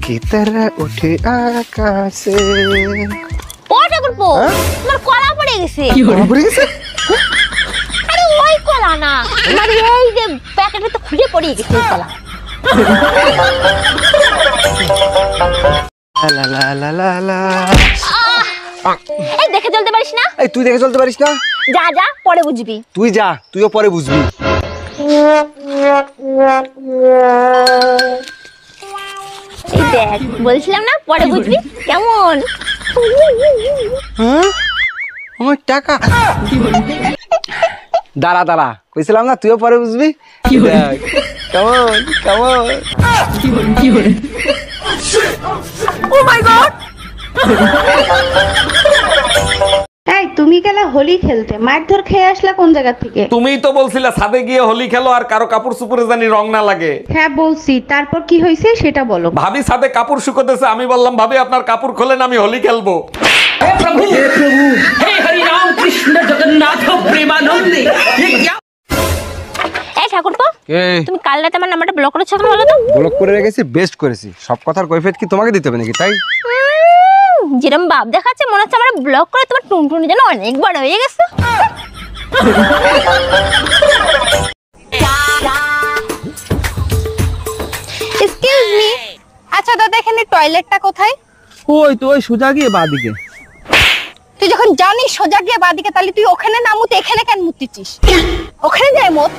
की तरह उठे आकाशे। ও ঠাকুরপো, তোমার কলা পড়ে গেছে। পড়ে গেছে? আরে ওই কলা না, মানে এই যে প্যাকেটে তো খুলে পড়ে গেছে ওই কলা। লা লা লা লা লা। এই দেখে চলতে পারিস না? এই তুই দেখে চলতে পারিস না? যা যা, পরে বুঝবি। তুই যা, তুইও পরে বুঝবি। এই দেখ, বলছিলাম না পরে বুঝবি। কেমন? হ্যাঁ, আমার টাকা। দাঁড়া দাঁড়া, কইছিলাম না তুইও পরে বুঝবি। দেখ, কেমন কেমন। ও মাই গড! এই তুমি গেলা হোলি খেলতে, মারধর খেয়ে আসলা কোন জায়গা থেকে? তুমিই তো বলছিলে ছাদে গিয়ে হোলি খেলো আর কারো কাপড় চোপড়ে জানি রং না লাগে। হ্যাঁ বলছি, তারপর কি হয়েছে সেটা বলো। ভাবি ছাদে কাপড় শুকোতেছে, আমি বললাম ভাবি আপনার কাপড় খোলেন, আমি হোলি খেলবো। এই ঠাকুরপো, তুমি কাল রাতে আমার নাম্বারটা ব্লক করেছো কেন বলো তো? ব্লক করে রেখেছি, বেস্ট করেছি। সব কথার কৈফিয়ত কি তোমাকে দিতে হবে নাকি? তাই যেরকম ভাব দেখাচ্ছে মনে হচ্ছে আমার ব্লক করে তোমার টুনটুনি যেন অনেক বড় হয়ে গেছে। এক্সকিউজ মি, আচ্ছা দাদা এখানে টয়লেটটা কোথায়? ওই তো ওই সোজা গিয়ে বাদিকে। তুই যখন জানিস সোজা গিয়ে বাদিকে, তাহলে তুই ওখানে না মুতে এখানে কেন মুতিছিস? ওখানে যাই মত।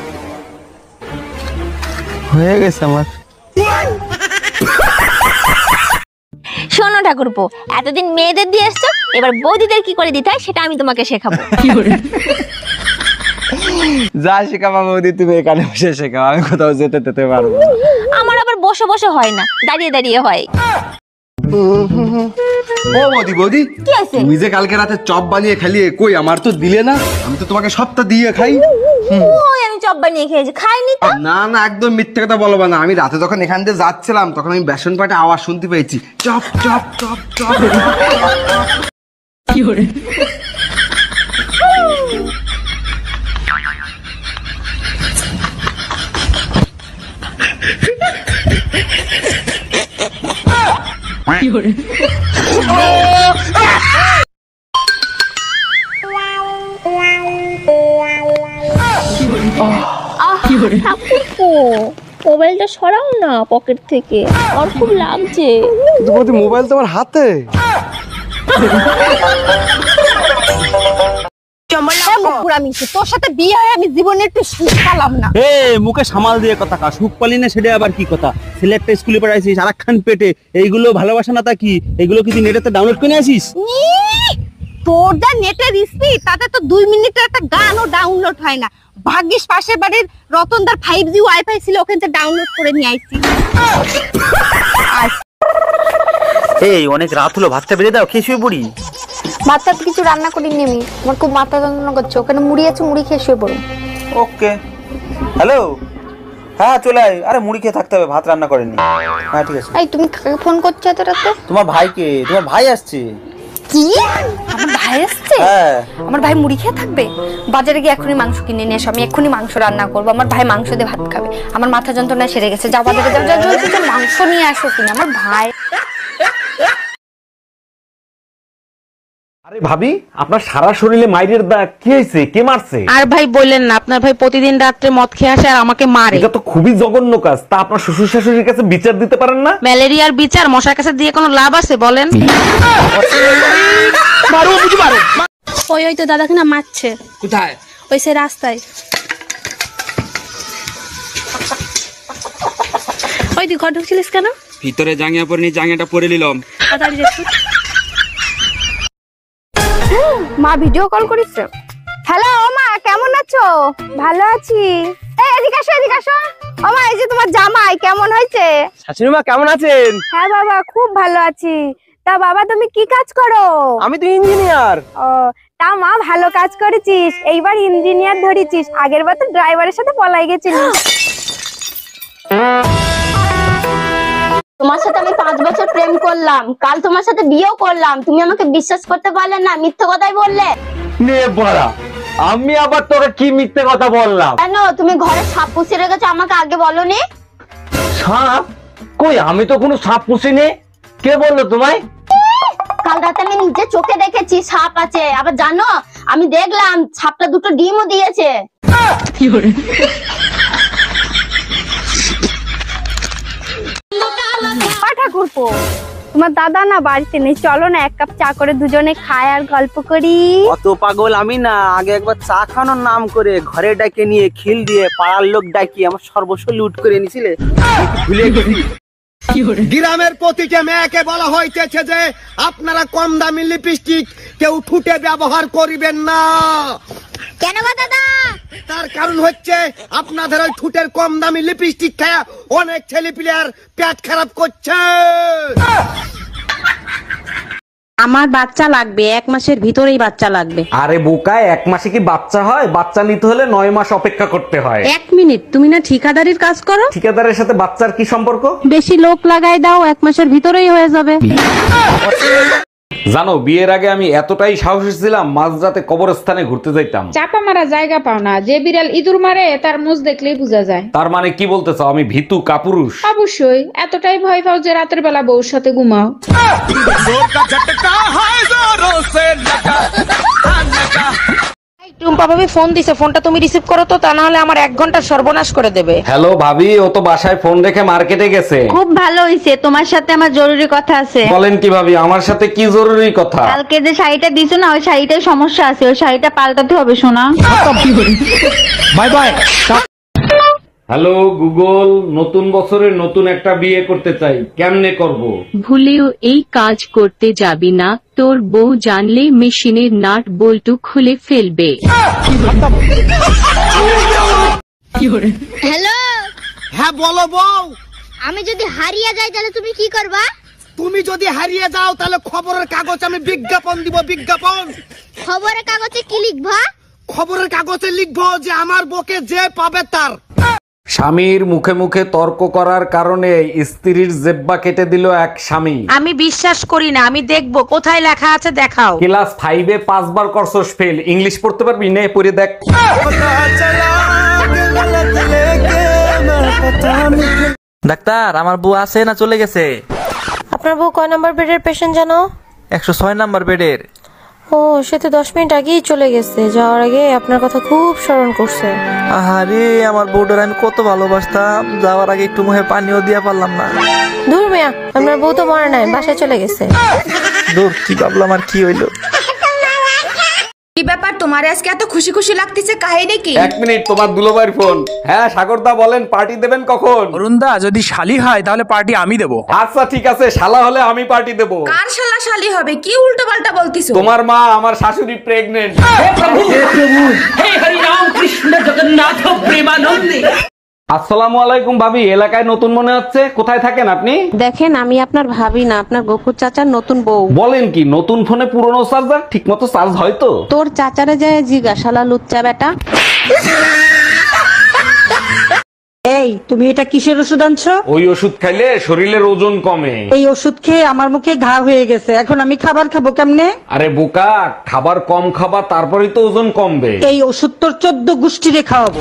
হয়ে গেছে আমার। শোনো ঠাকুরপো, এতদিন মেয়েদের দিয়ে এসছো, এবার বৌদিদের কি করে দিতে হয় সেটা আমি তোমাকে শেখাবো। যা শেখাবা বৌদি তুমি এখানে বসে শেখাও, আমি কোথাও যেতে যেতে পারবো না। আমার আবার বসে বসে হয় না, দাঁড়িয়ে দাঁড়িয়ে হয়। ও বৌদি বৌদি, কি আছে? তুমি যে কালকে রাতে চপ বানিয়ে খালিয়ে, কই আমার তো দিলে না। আমি তো তোমাকে সবটা দিয়ে খাই। ওই আমি চপ বানিয়ে খেয়েছি, খাইনি তো। না না, একদম মিথ্যে কথা বলবো না। আমি রাতে যখন এখান দিয়ে যাচ্ছিলাম তখন আমি বেসন পাটে আওয়াজ শুনতে পেয়েছি, চপ চপ চপ চপ। কি হরে কি হরে কি হরে ঠাকুরপো, মোবাইলটা সরাও না পকেট থেকে, আমার খুব লাগছে। কিন্তু বৌদি মোবাইল তোমার হাতে। তোর সাথে বিয়ে হয়ে আমি জীবনে একটু সুখ পেলাম না। মুখে সামাল দিয়ে কথা কা, সুখ পালি না সেটা আবার কি কথা? সিলেক্ট স্কুলে পড়াইছিস আর একখান পেটে, এইগুলো ভালোবাসা না তা কি? এইগুলো কি তুই নেটেতে ডাউনলোড করে আসিস? তোর যা নেটের স্পিড, তাতে তো 2 মিনিটের একটা গানও ডাউনলোড হয় না। ভাগ্যিস পাশের বাড়ির রতনদার 5G ওয়াইফাই ছিল, ওখান থেকে ডাউনলোড করে নিয়ে আইছি। এই অনেক রাত হলো, ভাতটা বেড়ে দাও, খেয়ে শুয়ে পড়ি। ভাতটা তো কিছু রান্না করিনি আমি, আমার খুব মাথা যন্ত্রণা করছে। ওখানে মুড়ি আছে, মুড়ি খেয়ে শুয়ে পড়ুন। ওকে, হ্যালো, হ্যাঁ চলে আয়। আরে মুড়ি খেয়ে থাকতে হবে, ভাত রান্না করেনি। হ্যাঁ ঠিক আছে। এই তুমি কাকে ফোন করছো এত রাতে? তোমার ভাইকে, তোমার ভাই আসছে। কি? আমার ভাই আসছে? হ্যাঁ। আমার ভাই মুড়ি খেয়ে থাকবে? বাজারে গিয়ে এখনই মাংস কিনে নিয়ে এসো, আমি এক্ষুনি মাংস রান্না করবো। আমার ভাই মাংস দিয়ে ভাত খাবে। আমার মাথা যন্ত্রণা সেরে গেছে, যাও বাজারে যাও, যাও যাও, মাংস নিয়ে আসো কিনা। আমার ভাই। আরে ভাবি, আপনার সারা শরীরে মাইরের দাগ, কি হয়েছে? কে মারছে? আর ভাই বললেন না, আপনার ভাই প্রতিদিন রাত্রে মদ খেয়ে আসে আর আমাকে মারে। এটা তো খুবই জঘন্য কাজ। তা আপনার শ্বশুর শাশুড়ির কাছে বিচার দিতে পারেন না? ম্যালেরিয়ার বিচার মশার কাছে দিয়ে কোনো লাভ আছে বলেন? ওই ওই তো দাদাকে না মারছে। কোথায়? ওই সে রাস্তায়। ওই তুই ঘর ঢুকছিলিস কেন? ভিতরে জাঙ্গিয়া পরে নি, জাঙ্গিয়াটা পরে নিলাম। তাড়াতাড়ি যাচ্ছি। মা ভিডিও কল করেছে। হ্যালো মা, কেমন আছো? ভালো আছি। এই এদিকে আসো, এদিকে আসো। ও মা, এই যে তোমার জামাই কেমন হয়েছে? শাশুড়ি মা কেমন আছেন? হ্যাঁ বাবা, খুব ভালো আছি। তা বাবা তুমি কি কাজ করো? আমি তো ইঞ্জিনিয়ার। ও, তা মা ভালো কাজ করেছিস, এইবার ইঞ্জিনিয়ার ধরেছিস। আগের বার তো ড্রাইভারের সাথে পলাই গেছিলিস। তোমার সাথে আমি 5 বছর প্রেম করলাম, কাল তোমার সাথে বিয়েও করলাম, তুমি আমাকে বিশ্বাস করতে পারলে না, মিথ্যে কথাই বললে। নে বড়া, আমি আবার তোরে কি মিথ্যে কথা বললাম? কেন? তুমি ঘরে সাপ পুষে রেখেছো, আমাকে আগে বলনি। সাপ? কই আমি তো কোনো সাপ পুষিনি। কে বললো তোমায়? কাল রাতে আমি নিজে চোখে দেখেছি সাপ আছে। আবার জানো, আমি দেখলাম সাপটা দুটো ডিমও দিয়েছে। ঠাকুরপো, তোমার দাদা না বাড়িতে নেই, চলো না এক কাপ চা করে দুজনে খাই আর গল্প করি। অত পাগল আমি না, আগে একবার চা খানোর নাম করে ঘরে ডাকে নিয়ে খিল দিয়ে পাড়ার লোক ডাকি আমার সর্বস্ব লুট করে নিছিলে, ভুলে গেছি। গ্রামের প্রতিটা মেয়েকে বলা হইতেছে যে আপনারা কম দামি লিপস্টিক কেউ ঠুটে ব্যবহার করিবেন না। কেন গো দাদা? তার কারণ হচ্ছে আপনাদের ওই ঠুটের কম দামি লিপস্টিক খেয়ে অনেক ছেলে পিলের পেট খারাপ করছে। আমার বাচ্চা লাগবে, 1 মাসের ভিতরেই বাচ্চা লাগবে। আরে বোকা, 1 মাসে কি বাচ্চা হয়? বাচ্চা নিতে হলে 9 মাস অপেক্ষা করতে হয়। 1 মিনিট, তুমি না ঠিকাদারির কাজ করো? ঠিকাদারের সাথে বাচ্চার কি সম্পর্ক? বেশি লোক লাগাই দাও, 1 মাসের ভিতরেই হয়ে যাবে। জানো, বিয়ের আগে আমি এতটাই সাহসী ছিলাম, মাঝরাতে কবরস্থানে ঘুরতে যাইতাম। চাপা মারা জায়গা পাও না, যে বিড়াল ইঁদুর মারে তার মুখ দেখলেই বোঝা যায়। তার মানে কি বলতে চাও আমি ভীতু কাপুরুষ? অবশ্যই, এতটাই ভয় পাও যে রাতের বেলা বউর সাথে ঘুমাও। টুম্পা ভাবি ফোন দিছে, ফোনটা তুমি রিসিভ করো তো, তা না হলে আমার 1 ঘন্টা সর্বনাশ করে দেবে। হ্যালো ভাবি, ও তো বাসায় ফোন রেখে মার্কেটে গেছে। খুব ভালো হইছে, তোমার সাথে আমার জরুরি কথা আছে। বলেন কি ভাবি, আমার সাথে কি জরুরি কথা? কালকে যে শাড়িটা দিছো না, ওই শাড়িটায় সমস্যা আছে, ওই শাড়িটা পাল্টাতে হবে শোনা। Bye bye. হ্যালো গুগল, নতুন বছরে নতুন একটা বিয়ে করতে চাই, কেমনে করব? ভুলেও এই কাজ করতে যাবি না, তোর বউ জানলে মেশিনের নাট বল্টু খুলে ফেলবে। হ্যালো, হ্যাঁ বলো বউ। আমি যদি হারিয়ে যাই তাহলে তুমি কি করবা? তুমি যদি হারিয়ে যাও তাহলে খবরের কাগজ আমি বিজ্ঞাপন দিব, বিজ্ঞাপন। খবরের কাগজে কি লিখবা? খবরের কাগজে লিখবো যে আমার বউকে যে পাবে তার। স্বামীর মুখে মুখে তর্ক করার কারণে স্ত্রীর জেব্বা কেটে দিল এক স্বামী। আমি বিশ্বাস করি না, আমি দেখবো কোথায় লেখা আছে, দেখাও। ক্লাস 5-এ 5 বার করছস ফেল, ইংলিশ পড়তে পারবি? নে পড়ে দেখ। ডাক্তার, আমার বউ আছে না চলে গেছে? আপনার বউ কয় নাম্বার বেডের পেশেন্ট জানো? 106 নাম্বার বেডের। ও, সে তো 10 মিনিট আগেই চলে গেছে। যাওয়ার আগে আপনার কথা খুব স্মরণ করছে। আহারে, আমার বউটার আমি কত ভালোবাসতাম, যাওয়ার আগে একটু মুখে পানিও দিয়া পারলাম না। দূর মিয়া, আপনার বউ তো মরে নাই, বাসায় চলে গেছে। দূর, কি ভাবলাম আর কি হইলো। কি ব্যাপার, তোমার আজকে এত খুশি খুশি লাগতেছে, কাহিনী কি? 1 মিনিট, তোমার দুলোবাইর ফোন। হ্যাঁ সাগরদা বলেন, পার্টি দেবেন কখন? অরুণদা, যদি শালি হয় তাহলে পার্টি আমি দেবো। আচ্ছা ঠিক আছে, শালা হলে আমি পার্টি দেব। কার শালা শালি হবে? কি উল্টো পাল্টা বলতিছো? তোমার মা, আমার শাশুড়ি প্রেগনেন্ট। হে হরি রাম কৃষ্ণ জগন্নাথ প্রেমানন্দে। আসসালামু আলাইকুম ভাবি, এলাকায় নতুন মনে হচ্ছে, কোথায় থাকেন আপনি? দেখেন, আমি আপনার ভাবি না, আপনার গফুর চাচার নতুন বউ। বলেন কি, নতুন ফোনে পুরনো চার্জার ঠিক মতো চার্জ হয় তো? তোর চাচারে যায় জিগা, শালা লুচ্চা বেটা। এই, তুমি এটা কিসের ওষুধ আনছো? ওই ওষুধ খাইলে শরীরের ওজন কমে। এই ওষুধ খেয়ে আমার মুখে ঘা হয়ে গেছে, এখন আমি খাবার খাবো কেমনে? আরে বোকা, খাবার কম খাবা, তারপরেই তো ওজন কমবে। এই ওষুধ তোর 14 গোষ্ঠীরে খাওয়াবো।